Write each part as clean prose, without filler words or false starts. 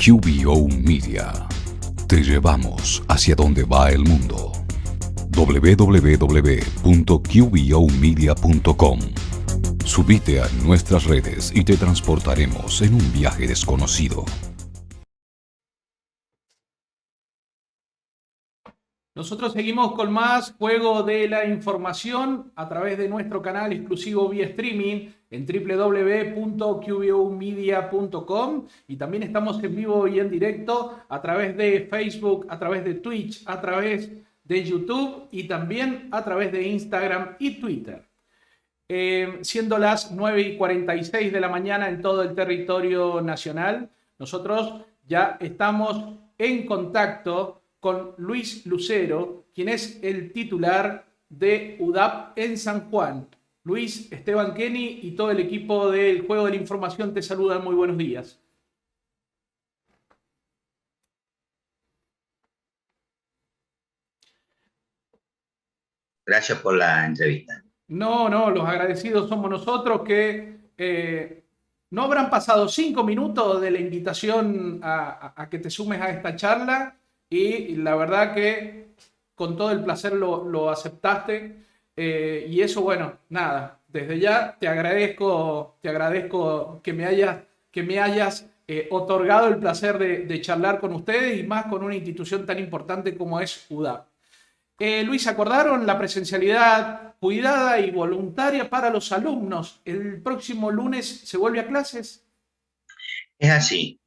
QBO Media. Te llevamos hacia donde va el mundo. www.qbomedia.com. Subite a nuestras redes y te transportaremos en un viaje desconocido. Nosotros seguimos con más Juego de la Información a través de nuestro canal exclusivo vía streaming en www.qbomedia.com y también estamos en vivo y en directo a través de Facebook, a través de Twitch, a través de YouTube y también a través de Instagram y Twitter. Siendo las 9:46 de la mañana en todo el territorio nacional, nosotros ya estamos en contacto con Luis Lucero, quien es el titular de UDAP en San Juan. Luis, Esteban Kenny y todo el equipo del Juego de la Información te saludan. Muy buenos días. Gracias por la entrevista. No, los agradecidos somos nosotros que no habrán pasado 5 minutos de la invitación a que te sumes a esta charla y la verdad que con todo el placer lo aceptaste y eso, bueno, nada, desde ya te agradezco que me hayas otorgado el placer de charlar con ustedes y más con una institución tan importante como es UDAP. Luis, ¿acordaron la presencialidad cuidada y voluntaria para los alumnos? ¿El próximo lunes se vuelve a clases? Es así.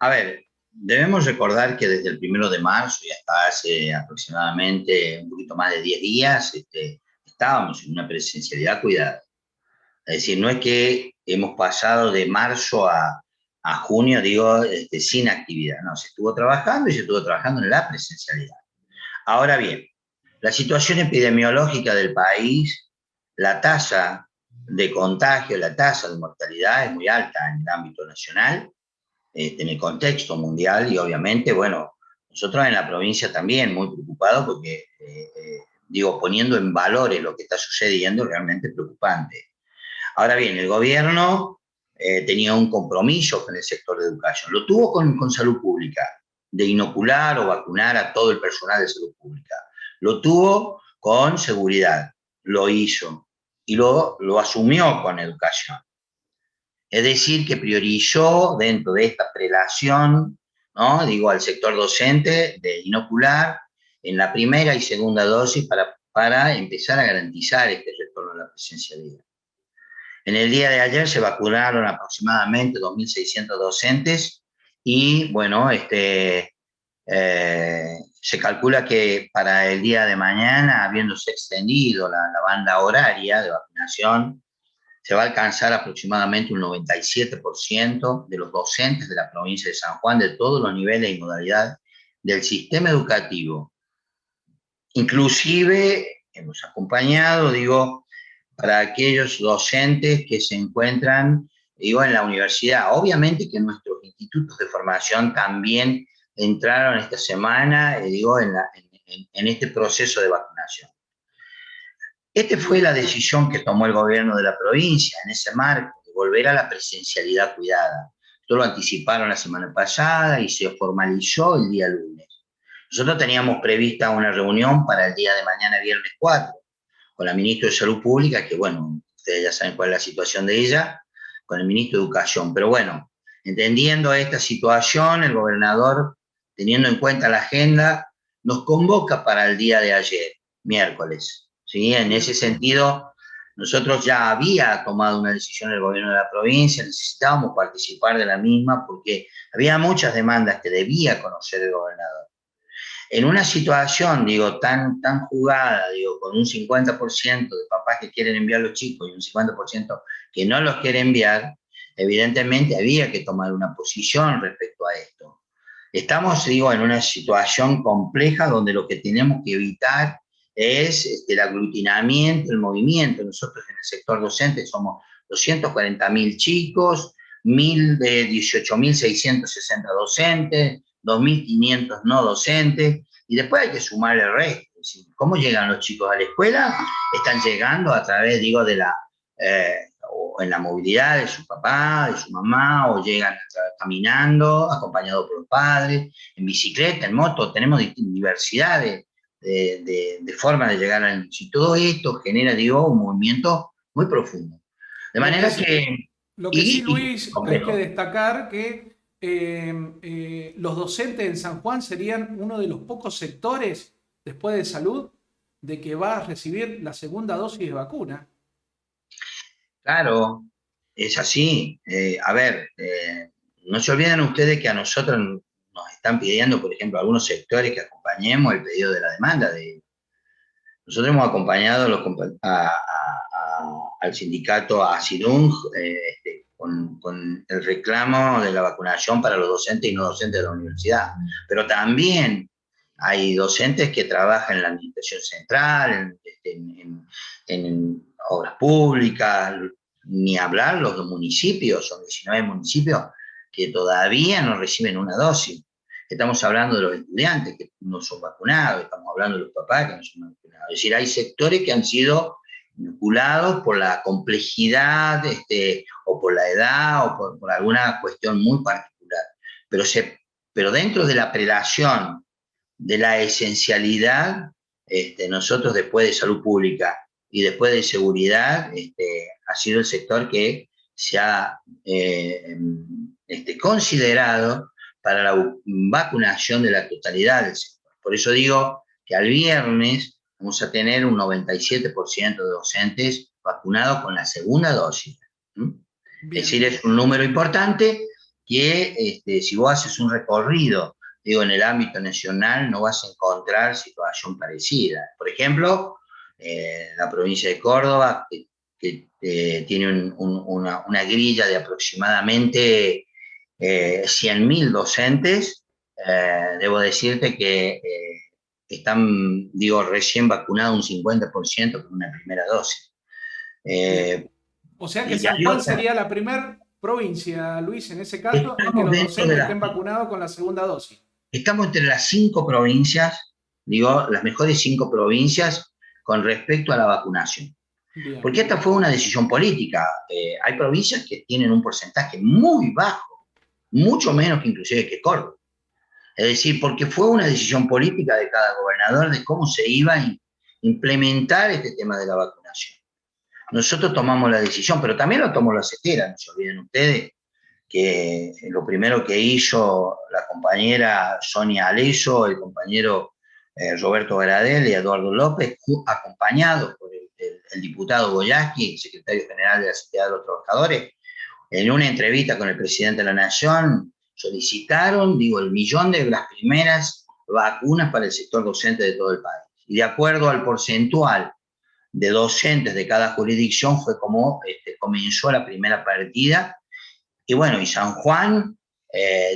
A ver, debemos recordar que desde el 1 de marzo y hasta hace aproximadamente un poquito más de 10 días estábamos en una presencialidad cuidada. Es decir, no es que hemos pasado de marzo a junio, digo, sin actividad. No, se estuvo trabajando y se estuvo trabajando en la presencialidad. Ahora bien, la situación epidemiológica del país, la tasa de contagio, la tasa de mortalidad es muy alta en el ámbito nacional, en el contexto mundial y obviamente, bueno, nosotros en la provincia también muy preocupados porque, poniendo en valores lo que está sucediendo, realmente preocupante. Ahora bien, el gobierno tenía un compromiso con el sector de educación, lo tuvo con salud pública, de inocular o vacunar a todo el personal de salud pública. Lo tuvo con seguridad, lo hizo y lo asumió con educación. Es decir, que priorizó dentro de esta prelación, ¿no? Digo, al sector docente de inocular en la primera y segunda dosis para empezar a garantizar este retorno a la presencialidad. En el día de ayer se vacunaron aproximadamente 2.600 docentes y, bueno, se calcula que para el día de mañana, habiéndose extendido la banda horaria de vacunación, se va a alcanzar aproximadamente un 97% de los docentes de la provincia de San Juan, de todos los niveles y modalidades del sistema educativo. Inclusive hemos acompañado, para aquellos docentes que se encuentran, en la universidad. Obviamente que nuestros institutos de formación también entraron esta semana, en este proceso de vacunación. Esta fue la decisión que tomó el gobierno de la provincia en ese marco, de volver a la presencialidad cuidada. Esto lo anticiparon la semana pasada y se formalizó el día lunes. Nosotros teníamos prevista una reunión para el día de mañana, viernes 4, con la ministra de Salud Pública, que bueno, ustedes ya saben cuál es la situación de ella, con el ministro de Educación. Pero bueno, entendiendo esta situación, el gobernador, teniendo en cuenta la agenda, nos convoca para el día de ayer, miércoles. ¿Sí? En ese sentido, nosotros ya había tomado una decisión el gobierno de la provincia, necesitábamos participar de la misma porque había muchas demandas que debía conocer el gobernador. En una situación, tan jugada, con un 50% de papás que quieren enviar a los chicos y un 50% que no los quiere enviar, evidentemente había que tomar una posición respecto a esto. Estamos, en una situación compleja donde lo que tenemos que evitar es el aglutinamiento, el movimiento. Nosotros en el sector docente somos 240.000 chicos, 18.660 docentes, 2.500 no docentes, y después hay que sumar el resto. ¿Cómo llegan los chicos a la escuela? Están llegando a través, o en la movilidad de su papá, de su mamá, o llegan caminando, acompañados por los padres, en bicicleta, en moto, tenemos diversidad de formas de llegar al inicio. Y todo esto genera, digo, un movimiento muy profundo. De Lo que manera sí, que... lo que sí, Y Luis, hay que complejo. destacar que los docentes en San Juan serían uno de los pocos sectores, después de salud, de que va a recibir la segunda dosis de vacuna. Claro, es así. A ver, no se olviden ustedes que a nosotros nos están pidiendo, por ejemplo, algunos sectores que acompañemos el pedido de la demanda. Nosotros hemos acompañado al sindicato ASIDUNG con el reclamo de la vacunación para los docentes y no docentes de la universidad. Pero también hay docentes que trabajan en la administración central, en obras públicas, ni hablar los municipios, son 19 municipios que todavía no reciben una dosis. Estamos hablando de los estudiantes que no son vacunados, estamos hablando de los papás que no son vacunados. Es decir, hay sectores que han sido vinculados por la complejidad, o por la edad, o por alguna cuestión muy particular. Pero dentro de la prelación de la esencialidad, nosotros después de salud pública y después de seguridad, ha sido el sector que se ha considerado para la vacunación de la totalidad del sector. Por eso digo que al viernes vamos a tener un 97% de docentes vacunados con la segunda dosis. Es decir, es un número importante que si vos haces un recorrido, digo, en el ámbito nacional, no vas a encontrar situación parecida. Por ejemplo, la provincia de Córdoba, que tiene una grilla de aproximadamente 100.000 docentes, debo decirte que están, digo, recién vacunados un 50% con una primera dosis. O sea que Y San Juan sería la primera provincia, Luis, en ese caso, en que estamos los dentro de docentes estén vacunados con la segunda dosis. estamos entre las 5 provincias, digo, las mejores 5 provincias con respecto a la vacunación. Bien. Porque esta fue una decisión política. Hay provincias que tienen un porcentaje muy bajo, mucho menos que inclusive que Córdoba. Es decir, porque fue una decisión política de cada gobernador de cómo se iba a implementar este tema de la vacunación. Nosotros tomamos la decisión, pero también lo tomó la CETERA, no se olviden ustedes que lo primero que hizo la compañera Sonia Aleso, el compañero Roberto Gradel y Eduardo López, acompañados por el diputado Boyaski, secretario general de la Sociedad de los Trabajadores, en una entrevista con el presidente de la Nación, solicitaron, digo, el millón de las primeras vacunas para el sector docente de todo el país. Y de acuerdo al porcentual de docentes de cada jurisdicción fue como comenzó la primera partida. Y bueno, y San Juan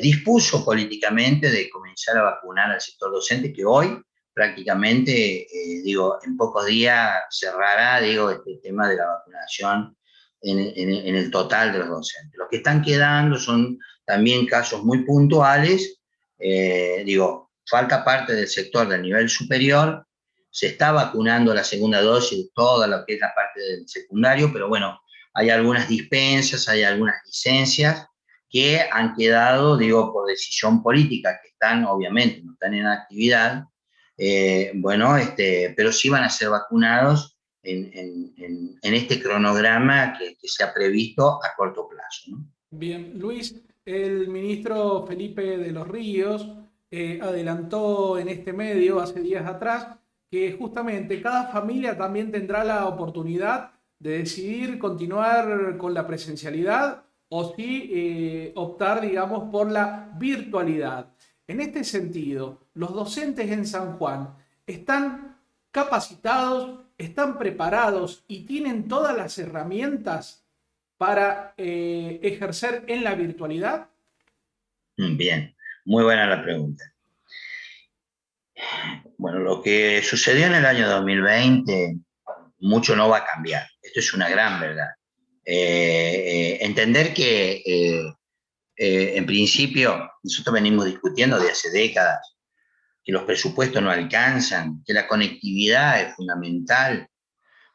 dispuso políticamente de comenzar a vacunar al sector docente, que hoy prácticamente, digo, en pocos días cerrará, digo, este tema de la vacunación en el total de los docentes. Los que están quedando son también casos muy puntuales, digo, falta parte del sector del nivel superior, se está vacunando la segunda dosis, toda lo que es la parte del secundario, pero bueno, hay algunas dispensas, hay algunas licencias que han quedado, digo, por decisión política, que están, obviamente, no están en actividad, pero sí van a ser vacunados en este cronograma que se ha previsto a corto plazo, ¿no? Bien, Luis, el ministro Felipe de los Ríos adelantó en este medio hace días atrás que justamente cada familia también tendrá la oportunidad de decidir continuar con la presencialidad o si optar, digamos, por la virtualidad. En este sentido, los docentes en San Juan están capacitados, están preparados y tienen todas las herramientas para ejercer en la virtualidad. Bien, muy buena la pregunta. Bueno, lo que sucedió en el año 2020, mucho no va a cambiar. Esto es una gran verdad. Entender que, en principio, nosotros venimos discutiendo de hace décadas que los presupuestos no alcanzan, que la conectividad es fundamental,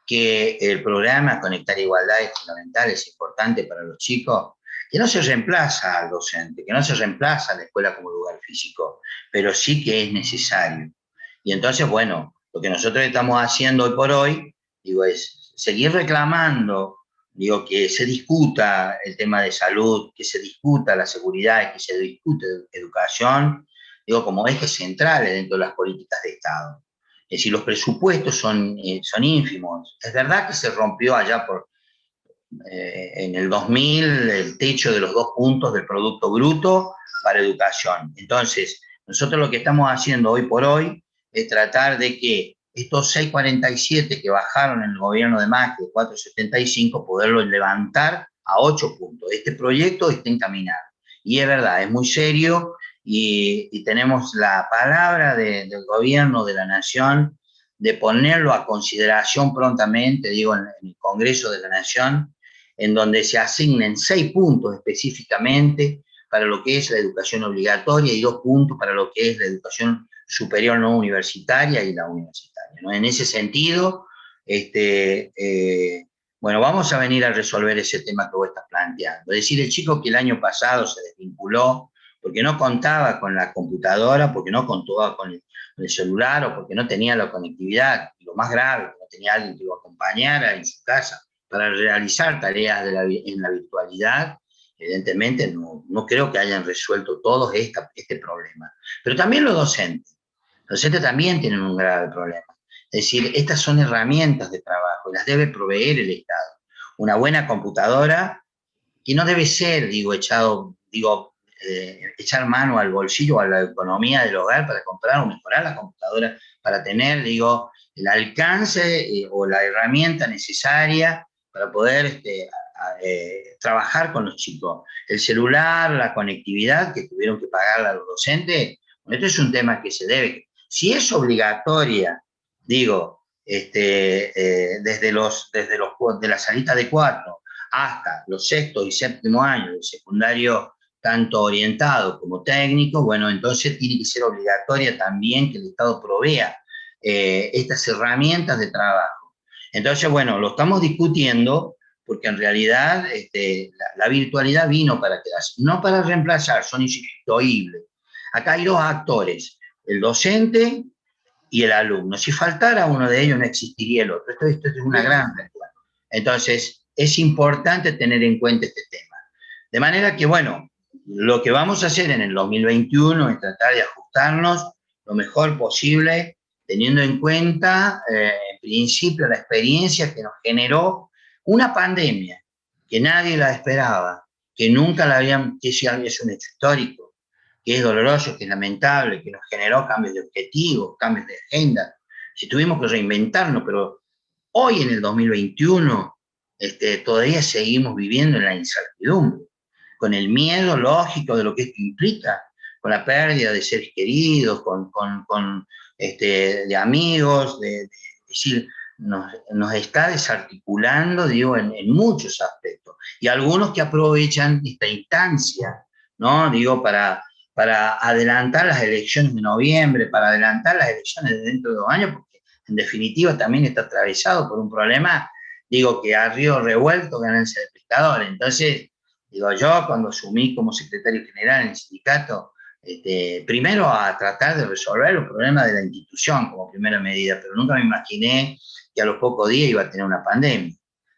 que el programa Conectar Igualdad es fundamental, es importante para los chicos, que no se reemplaza al docente, que no se reemplaza a la escuela como lugar físico, pero sí que es necesario. Y entonces, bueno, lo que nosotros estamos haciendo hoy por hoy, digo, es seguir reclamando, digo, que se discuta el tema de salud, que se discuta la seguridad, que se discute educación, digo, como ejes centrales dentro de las políticas de Estado. Es decir, los presupuestos son ínfimos. Es verdad que se rompió allá en el 2000 el techo de los 2 puntos del Producto Bruto para educación. Entonces, nosotros lo que estamos haciendo hoy por hoy es tratar de que estos 6,47 que bajaron en el gobierno de Macri, 4,75, poderlos levantar a 8 puntos. Este proyecto está encaminado. Y es verdad, es muy serio y tenemos la palabra del gobierno de la Nación de ponerlo a consideración prontamente, digo, en el Congreso de la Nación, en donde se asignen 6 puntos específicamente para lo que es la educación obligatoria y 2 puntos para lo que es la educación superior no universitaria y la universitaria, ¿no? En ese sentido, bueno, vamos a venir a resolver ese tema que vos estás planteando. Es decir, el chico que el año pasado se desvinculó porque no contaba con la computadora, porque no contaba con el celular o porque no tenía la conectividad, y lo más grave, que no tenía alguien que lo acompañara en su casa para realizar tareas en la virtualidad, evidentemente no creo que hayan resuelto todos este problema. Pero también los docentes también tienen un grave problema. Es decir, estas son herramientas de trabajo y las debe proveer el Estado. Una buena computadora que no debe ser, echar mano al bolsillo o a la economía del hogar para comprar o mejorar la computadora, para tener, el alcance o la herramienta necesaria para poder trabajar con los chicos. El celular, la conectividad que tuvieron que pagarle a los docentes, bueno, esto es un tema que se debe. Si es obligatoria, de la salita de 4 hasta los 6º y 7º años de secundario, tanto orientado como técnico, bueno, entonces tiene que ser obligatoria también que el Estado provea estas herramientas de trabajo. Entonces, bueno, lo estamos discutiendo porque en realidad la virtualidad vino para quedarse, no para reemplazar, son insustituibles. Acá hay 2 actores, el docente y el alumno. Si faltara uno de ellos, no existiría el otro. Esto es una gran realidad. Entonces, es importante tener en cuenta este tema. De manera que, bueno, lo que vamos a hacer en el 2021 es tratar de ajustarnos lo mejor posible, teniendo en cuenta, en principio, la experiencia que nos generó una pandemia, que nadie la esperaba, que nunca la habían, que es un hecho histórico, que es doloroso, que es lamentable, que nos generó cambios de objetivos, cambios de agenda. Si tuvimos que reinventarnos, pero hoy en el 2021 todavía seguimos viviendo en la incertidumbre, con el miedo lógico de lo que esto implica, con la pérdida de seres queridos, de amigos, es decir, nos está desarticulando, digo, en muchos aspectos. Y algunos que aprovechan esta instancia, ¿no? Digo, para adelantar las elecciones de noviembre, para adelantar las elecciones de dentro de 2 años, porque en definitiva también está atravesado por un problema, digo, que a río revuelto ganancia de pescador. Entonces, digo, yo cuando asumí como secretario general en el sindicato, primero a tratar de resolver los problemas de la institución como primera medida, pero nunca me imaginé que a los pocos días iba a tener una pandemia.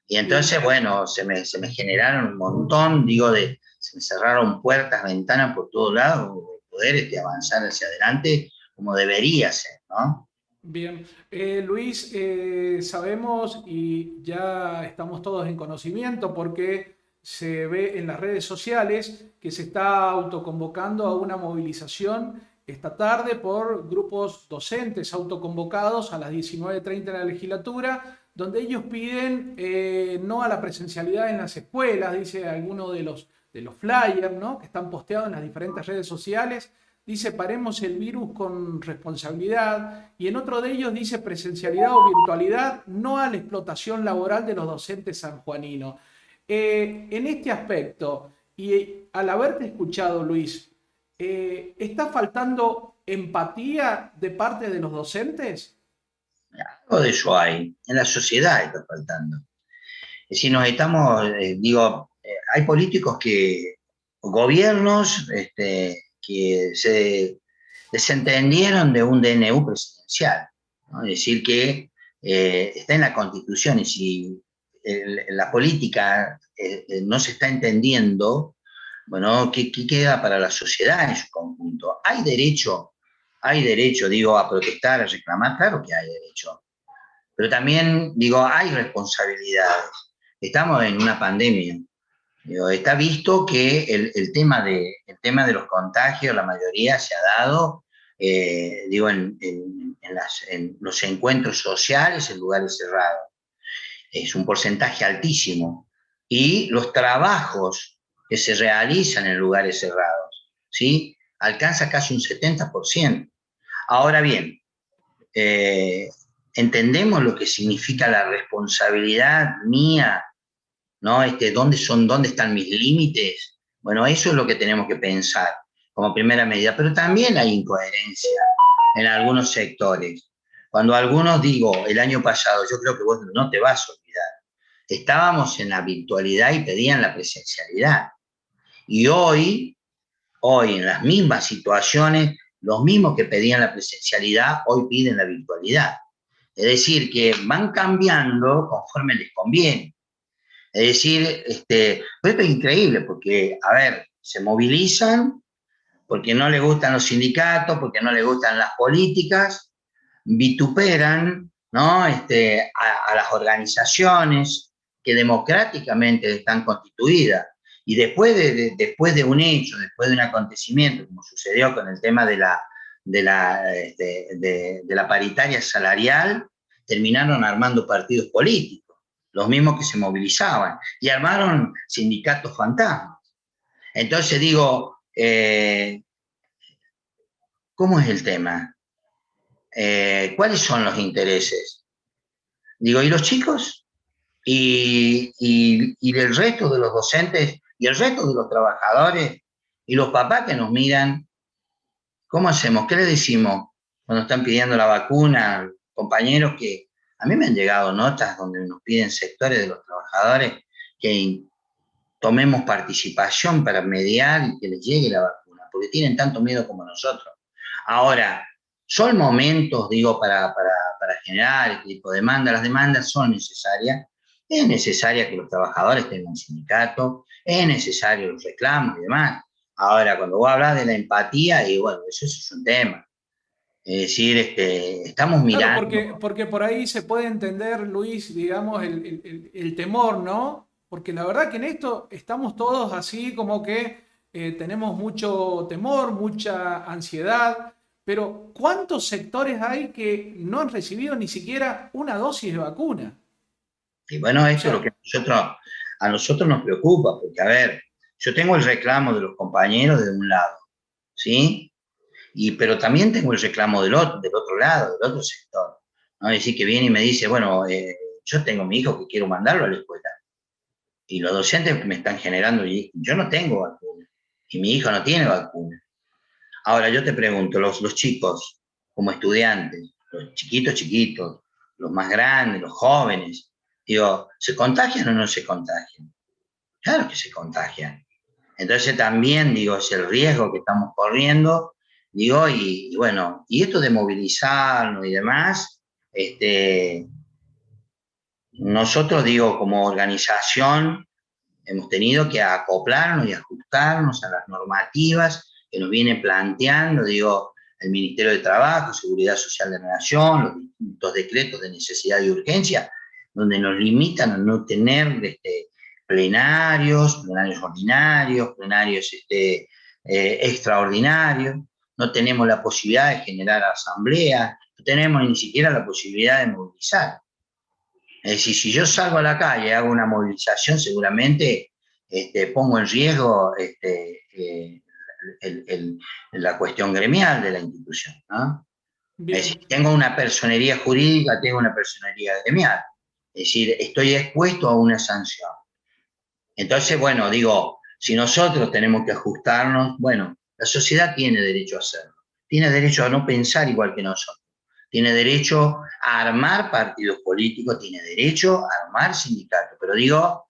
Y entonces, bueno, se me generaron un montón, se me cerraron puertas, ventanas por todos lados, poder avanzar hacia adelante como debería ser, ¿no? Bien, Luis, sabemos y ya estamos todos en conocimiento porque se ve en las redes sociales que se está autoconvocando a una movilización esta tarde por grupos docentes autoconvocados a las 19:30 en la legislatura, donde ellos piden no a la presencialidad en las escuelas, dice alguno de los flyers, ¿no?, que están posteados en las diferentes redes sociales. Dice, paremos el virus con responsabilidad, y en otro de ellos dice presencialidad o virtualidad, no a la explotación laboral de los docentes sanjuaninos. En este aspecto, y al haberte escuchado, Luis, ¿está faltando empatía de parte de los docentes? Algo de eso hay, en la sociedad está faltando. Es decir, nos estamos, hay políticos gobiernos que se desentendieron de un DNU presidencial, ¿no? Es decir, que está en la Constitución y si la política no se está entendiendo, bueno, ¿qué queda para la sociedad en su conjunto? Hay derecho, digo, a protestar, a reclamar, claro que hay derecho, pero también, digo, hay responsabilidades. Estamos en una pandemia. Digo, está visto que el tema de los contagios, la mayoría se ha dado, digo, en los encuentros sociales en lugares cerrados. Es un porcentaje altísimo. Y los trabajos que se realizan en lugares cerrados, ¿sí? Alcanza casi un 70%. Ahora bien, entendemos lo que significa la responsabilidad mía, ¿no? ¿Dónde están mis límites? Bueno, eso es lo que tenemos que pensar como primera medida, pero también hay incoherencia en algunos sectores. Cuando algunos, digo, el año pasado, yo creo que vos no te vas a olvidar, estábamos en la virtualidad y pedían la presencialidad. Y hoy en las mismas situaciones, los mismos que pedían la presencialidad, hoy piden la virtualidad. Es decir, que van cambiando conforme les conviene. Es decir, esto es increíble porque, a ver, se movilizan porque no les gustan los sindicatos, porque no les gustan las políticas, vituperan, ¿no? A las organizaciones que democráticamente están constituidas. Y después de un hecho, después de un acontecimiento, como sucedió con el tema de la paritaria salarial, terminaron armando partidos políticos, los mismos que se movilizaban, y armaron sindicatos fantasmas. Entonces digo, ¿cómo es el tema? ¿Cuáles son los intereses? Digo, ¿y los chicos? Y el resto de los docentes y el resto de los trabajadores y los papás que nos miran, ¿cómo hacemos? ¿Qué les decimos cuando están pidiendo la vacuna? Compañeros que a mí me han llegado notas donde nos piden sectores de los trabajadores que tomemos participación para mediar y que les llegue la vacuna, porque tienen tanto miedo como nosotros. Ahora, son momentos, digo, para generar este tipo de demanda. Las demandas son necesarias. Es necesaria que los trabajadores tengan un sindicato, es necesario los reclamos y demás. Ahora, cuando vos hablas de la empatía, y bueno, eso es un tema. Es decir, estamos Claro, mirando. porque por ahí se puede entender, Luis, digamos, el temor, ¿no? Porque la verdad que en esto estamos todos así como que tenemos mucho temor, mucha ansiedad, pero ¿cuántos sectores hay que no han recibido ni siquiera una dosis de vacuna? Y bueno, O esto es lo sea, que a nosotros nos preocupa, porque, a ver, yo tengo el reclamo de los compañeros de un lado, ¿sí? Pero también tengo el reclamo del otro lado, del otro sector, ¿no? Es decir, que viene y me dice, bueno, yo tengo a mi hijo que quiero mandarlo a la escuela, y los docentes me están generando, y yo no tengo vacuna, y mi hijo no tiene vacuna. Ahora, yo te pregunto, los chicos, como estudiantes, los chiquitos, los más grandes, los jóvenes, digo, ¿se contagian o no se contagian? Claro que se contagian. Entonces también, digo, es el riesgo que estamos corriendo, digo, y bueno, y esto de movilizarnos y demás, nosotros, digo, como organización, hemos tenido que acoplarnos y ajustarnos a las normativas que nos viene planteando, digo, el Ministerio de Trabajo, Seguridad Social de la Nación, los distintos decretos de necesidad y urgencia, donde nos limitan a no tener plenarios ordinarios, plenarios extraordinarios, no tenemos la posibilidad de generar asambleas, no tenemos ni siquiera la posibilidad de movilizar. Es decir, si yo salgo a la calle, hago una movilización, seguramente pongo en riesgo la cuestión gremial de la institución, ¿no? Es decir, bien. tengo una personería jurídica, tengo una personería gremial. Es decir, estoy expuesto a una sanción. Entonces, bueno, digo, si nosotros tenemos que ajustarnos, bueno, la sociedad tiene derecho a hacerlo. Tiene derecho a no pensar igual que nosotros. tiene derecho a armar partidos políticos, tiene derecho a armar sindicatos, pero digo,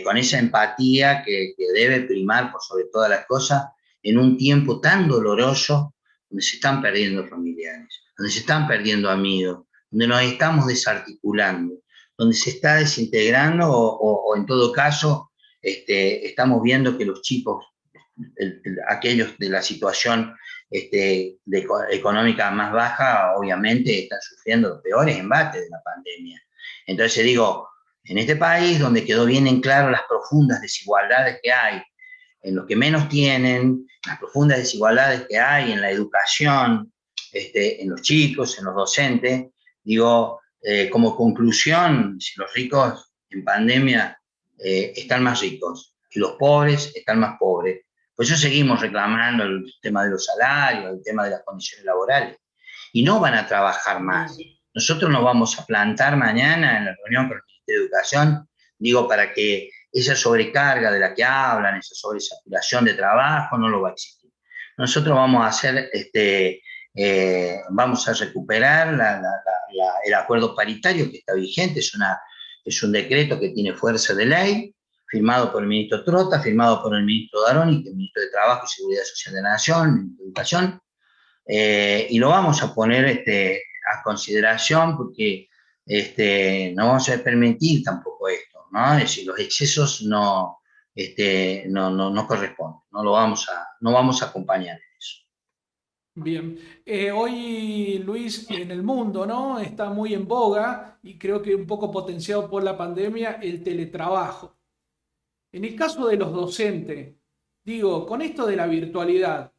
con esa empatía que debe primar por sobre todas las cosas en un tiempo tan doloroso, donde se están perdiendo familiares, donde se están perdiendo amigos, donde nos estamos desarticulando, donde se está desintegrando o en todo caso estamos viendo que los chicos, aquellos de la situación económica más baja, obviamente están sufriendo los peores embates de la pandemia. Entonces digo, en este país donde quedó bien en claro las profundas desigualdades que hay en los que menos tienen, las profundas desigualdades que hay en la educación, en los chicos, en los docentes, digo, como conclusión, si los ricos en pandemia están más ricos y los pobres están más pobres, por eso seguimos reclamando el tema de los salarios, el tema de las condiciones laborales, y no van a trabajar más. Nosotros nos vamos a plantar mañana en la reunión con el Ministerio de Educación, digo, para que esa sobrecarga de la que hablan, esa sobresaturación de trabajo, no lo va a existir. Nosotros vamos a hacer, vamos a recuperar el acuerdo paritario que está vigente, es un decreto que tiene fuerza de ley, firmado por el ministro Trota, firmado por el ministro Daroni, que es el ministro de Trabajo y Seguridad Social de la Nación, ministro de Educación, y lo vamos a poner a consideración porque no vamos a permitir tampoco esto, ¿no? Es decir, los excesos no corresponden, no vamos a acompañar en eso. Bien, hoy Luis, en el mundo, ¿no? Está muy en boga y creo que un poco potenciado por la pandemia el teletrabajo. En el caso de los docentes, digo, con esto de la virtualidad,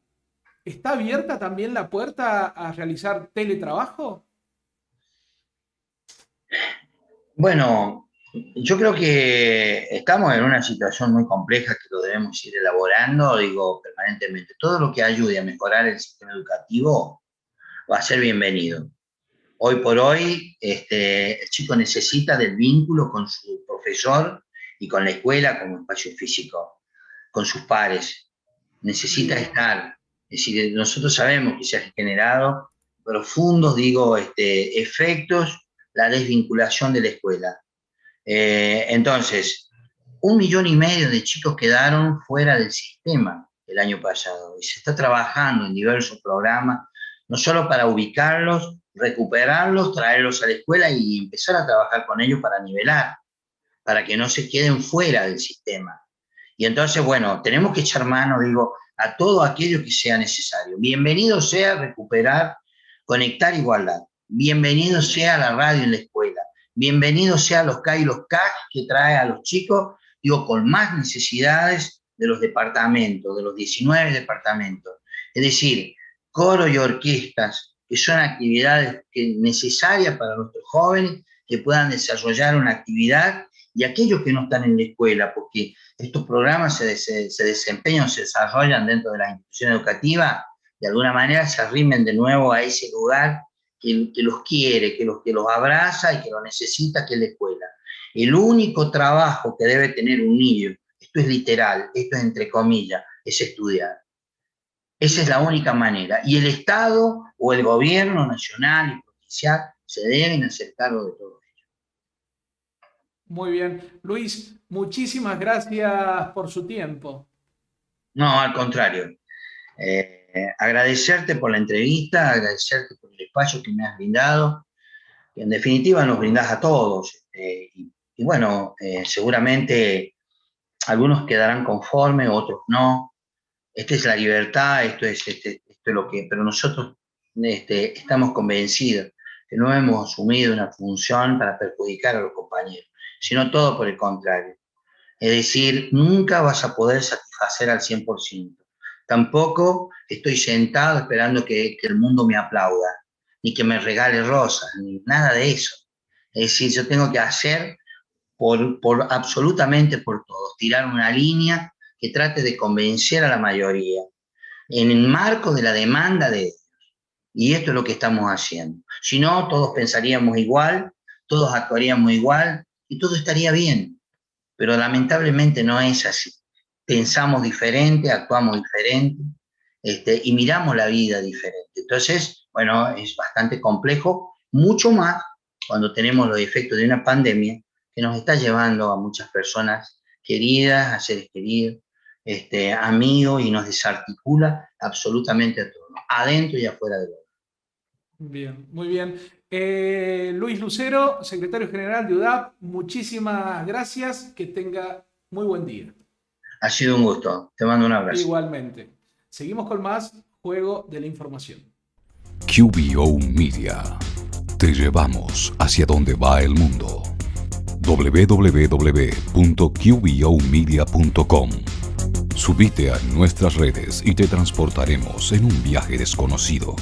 ¿está abierta también la puerta a realizar teletrabajo? Bueno, yo creo que estamos en una situación muy compleja que lo debemos ir elaborando, digo, permanentemente. Todo lo que ayude a mejorar el sistema educativo va a ser bienvenido. Hoy por hoy, el chico necesita del vínculo con su profesor y con la escuela como espacio físico, con sus pares. Necesita estar. Es decir, nosotros sabemos que se han generado profundos, digo, efectos, la desvinculación de la escuela. Entonces, 1,5 millones de chicos quedaron fuera del sistema el año pasado y se está trabajando en diversos programas, no solo para ubicarlos, recuperarlos, traerlos a la escuela y empezar a trabajar con ellos para nivelar, para que no se queden fuera del sistema. Y entonces, bueno, tenemos que echar mano, digo, a todo aquello que sea necesario. Bienvenido sea recuperar, conectar igualdad. Bienvenido sea la radio en la escuela. Bienvenido sea los CA y los CAC que trae a los chicos, digo, con más necesidades de los departamentos, de los 19 departamentos. Es decir, coro y orquestas, que son actividades necesarias para nuestros jóvenes que puedan desarrollar una actividad, y aquellos que no están en la escuela, porque estos programas se desempeñan, se desarrollan dentro de las instituciones educativas, de alguna manera se arrimen de nuevo a ese lugar que los quiere, que los abraza y que los necesita, que es la escuela. El único trabajo que debe tener un niño, esto es literal, esto es entre comillas, es estudiar. Esa es la única manera. Y el Estado o el gobierno nacional y provincial se deben hacer cargo de todo ello. Muy bien. Luis, muchísimas gracias por su tiempo. No, al contrario. Agradecerte por la entrevista, agradecerte por el espacio que me has brindado, que en definitiva nos brindás a todos. Y bueno, seguramente algunos quedarán conformes, otros no. Esta es la libertad, esto es lo que, pero nosotros estamos convencidos que no hemos asumido una función para perjudicar a los compañeros, sino todo por el contrario. Es decir, nunca vas a poder satisfacer al 100%. Tampoco estoy sentado esperando que el mundo me aplauda, ni que me regale rosas, ni nada de eso. Es decir, yo tengo que hacer absolutamente por todos, tirar una línea que trate de convencer a la mayoría, en el marco de la demanda de ellos. Y esto es lo que estamos haciendo. Si no, todos pensaríamos igual, todos actuaríamos igual y todo estaría bien. Pero lamentablemente no es así. Pensamos diferente, actuamos diferente y miramos la vida diferente. Entonces, bueno, es bastante complejo, mucho más cuando tenemos los efectos de una pandemia que nos está llevando a muchas personas queridas, a seres queridos, amigos, y nos desarticula absolutamente a todos, adentro y afuera del hogar. Bien, muy bien. Luis Lucero, secretario general de UDAP, muchísimas gracias. Que tenga muy buen día. Ha sido un gusto. Te mando un abrazo. Igualmente. Seguimos con más Juego de la Información. QBO Media. Te llevamos hacia donde va el mundo. www.qbomedia.com. Subite a nuestras redes y te transportaremos en un viaje desconocido.